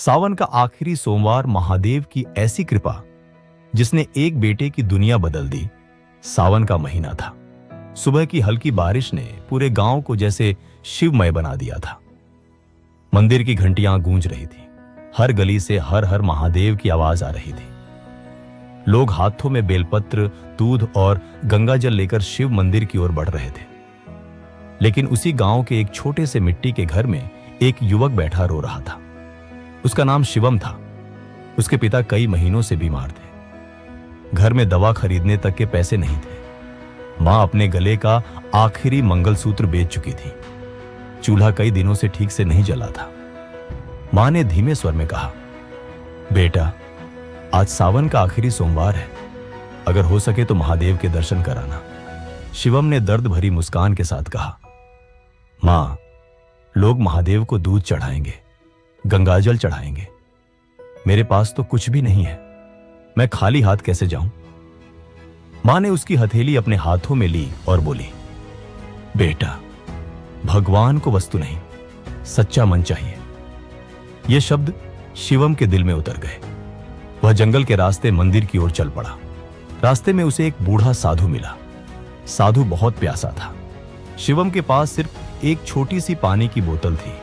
सावन का आखिरी सोमवार महादेव की ऐसी कृपा जिसने एक बेटे की दुनिया बदल दी। सावन का महीना था। सुबह की हल्की बारिश ने पूरे गांव को जैसे शिवमय बना दिया था। मंदिर की घंटियां गूंज रही थी। हर गली से हर हर महादेव की आवाज आ रही थी। लोग हाथों में बेलपत्र, दूध और गंगाजल लेकर शिव मंदिर की ओर बढ़ रहे थे। लेकिन उसी गांव के एक छोटे से मिट्टी के घर में एक युवक बैठा रो रहा था। उसका नाम शिवम था। उसके पिता कई महीनों से बीमार थे। घर में दवा खरीदने तक के पैसे नहीं थे। मां अपने गले का आखिरी मंगलसूत्र बेच चुकी थी। चूल्हा कई दिनों से ठीक से नहीं जला था। मां ने धीमे स्वर में कहा, बेटा, आज सावन का आखिरी सोमवार है। अगर हो सके तो महादेव के दर्शन कराना। शिवम ने दर्द भरी मुस्कान के साथ कहा, मां, लोग महादेव को दूध चढ़ाएंगे, गंगाजल चढ़ाएंगे। मेरे पास तो कुछ भी नहीं है। मैं खाली हाथ कैसे जाऊं? मां ने उसकी हथेली अपने हाथों में ली और बोली, बेटा, भगवान को वस्तु नहीं, सच्चा मन चाहिए। ये शब्द शिवम के दिल में उतर गए। वह जंगल के रास्ते मंदिर की ओर चल पड़ा। रास्ते में उसे एक बूढ़ा साधु मिला। साधु बहुत प्यासा था। शिवम के पास सिर्फ एक छोटी सी पानी की बोतल थी,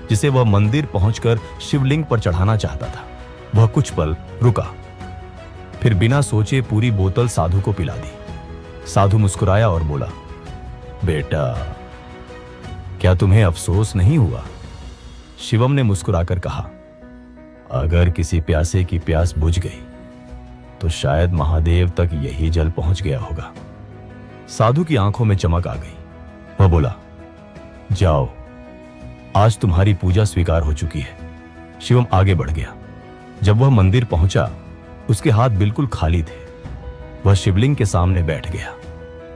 जिसे वह मंदिर पहुंचकर शिवलिंग पर चढ़ाना चाहता था। वह कुछ पल रुका, फिर बिना सोचे पूरी बोतल साधु को पिला दी। साधु मुस्कुराया और बोला, बेटा, क्या तुम्हें अफसोस नहीं हुआ? शिवम ने मुस्कुराकर कहा, अगर किसी प्यासे की प्यास बुझ गई तो शायद महादेव तक यही जल पहुंच गया होगा। साधु की आंखों में चमक आ गई। वह बोला, जाओ, आज तुम्हारी पूजा स्वीकार हो चुकी है। शिवम आगे बढ़ गया। जब वह मंदिर पहुंचा, उसके हाथ बिल्कुल खाली थे। वह शिवलिंग के सामने बैठ गया।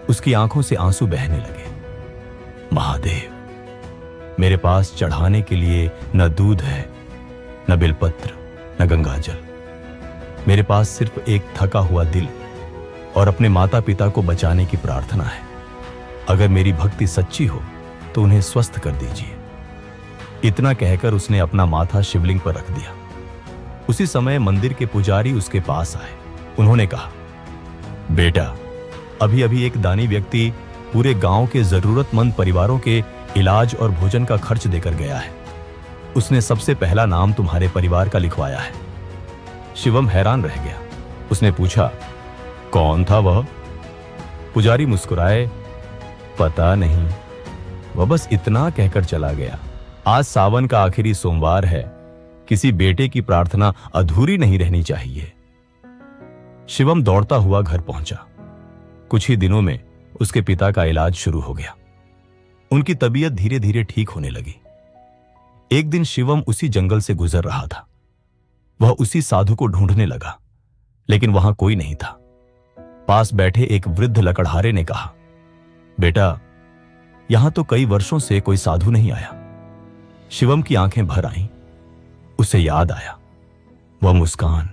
उसकी आंखों से आंसू बहने लगे। महादेव, मेरे पास चढ़ाने के लिए न दूध है, न बेलपत्र, न गंगाजल। मेरे पास सिर्फ एक थका हुआ दिल और अपने माता पिता को बचाने की प्रार्थना है। अगर मेरी भक्ति सच्ची हो तो उन्हें स्वस्थ कर दीजिए। इतना कहकर उसने अपना माथा शिवलिंग पर रख दिया। उसी समय मंदिर के पुजारी उसके पास आए। उन्होंने कहा, बेटा, अभी अभी एक दानी व्यक्ति पूरे गांव के जरूरतमंद परिवारों के इलाज और भोजन का खर्च देकर गया है। उसने सबसे पहला नाम तुम्हारे परिवार का लिखवाया है। शिवम हैरान रह गया। उसने पूछा, कौन था वह? पुजारी मुस्कुराए, पता नहीं, वह बस इतना कहकर चला गया, आज सावन का आखिरी सोमवार है। किसी बेटे की प्रार्थना अधूरी नहीं रहनी चाहिए। शिवम दौड़ता हुआ घर पहुंचा। कुछ ही दिनों में उसके पिता का इलाज शुरू हो गया। उनकी तबीयत धीरे धीरे ठीक होने लगी। एक दिन शिवम उसी जंगल से गुजर रहा था। वह उसी साधु को ढूंढने लगा, लेकिन वहां कोई नहीं था। पास बैठे एक वृद्ध लकड़हारे ने कहा, बेटा, यहां तो कई वर्षों से कोई साधु नहीं आया। शिवम की आंखें भर आईं। उसे याद आया, वह मुस्कान,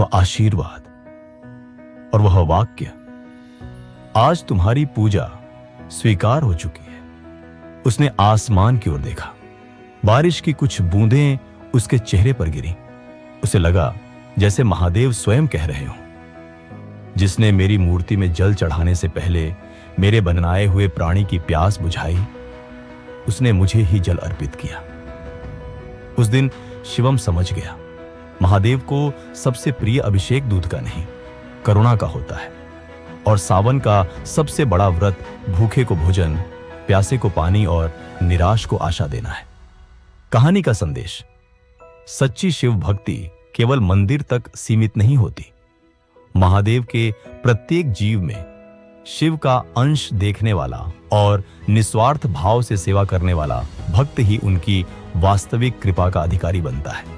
वह आशीर्वाद और वह वाक्य, आज तुम्हारी पूजा स्वीकार हो चुकी है। उसने आसमान की ओर देखा। बारिश की कुछ बूंदें उसके चेहरे पर गिरी। उसे लगा जैसे महादेव स्वयं कह रहे हों, जिसने मेरी मूर्ति में जल चढ़ाने से पहले मेरे बनाए हुए प्राणी की प्यास बुझाई, उसने मुझे ही जल अर्पित किया। उस दिन शिवम समझ गया, महादेव को सबसे प्रिय अभिषेक दूध का नहीं, करुणा का होता है। और सावन का सबसे बड़ा व्रत भूखे को भोजन, प्यासे को पानी और निराश को आशा देना है। कहानी का संदेश, सच्ची शिव भक्ति केवल मंदिर तक सीमित नहीं होती। महादेव के प्रत्येक जीव में शिव का अंश देखने वाला और निस्वार्थ भाव से सेवा करने वाला भक्त ही उनकी वास्तविक कृपा का अधिकारी बनता है।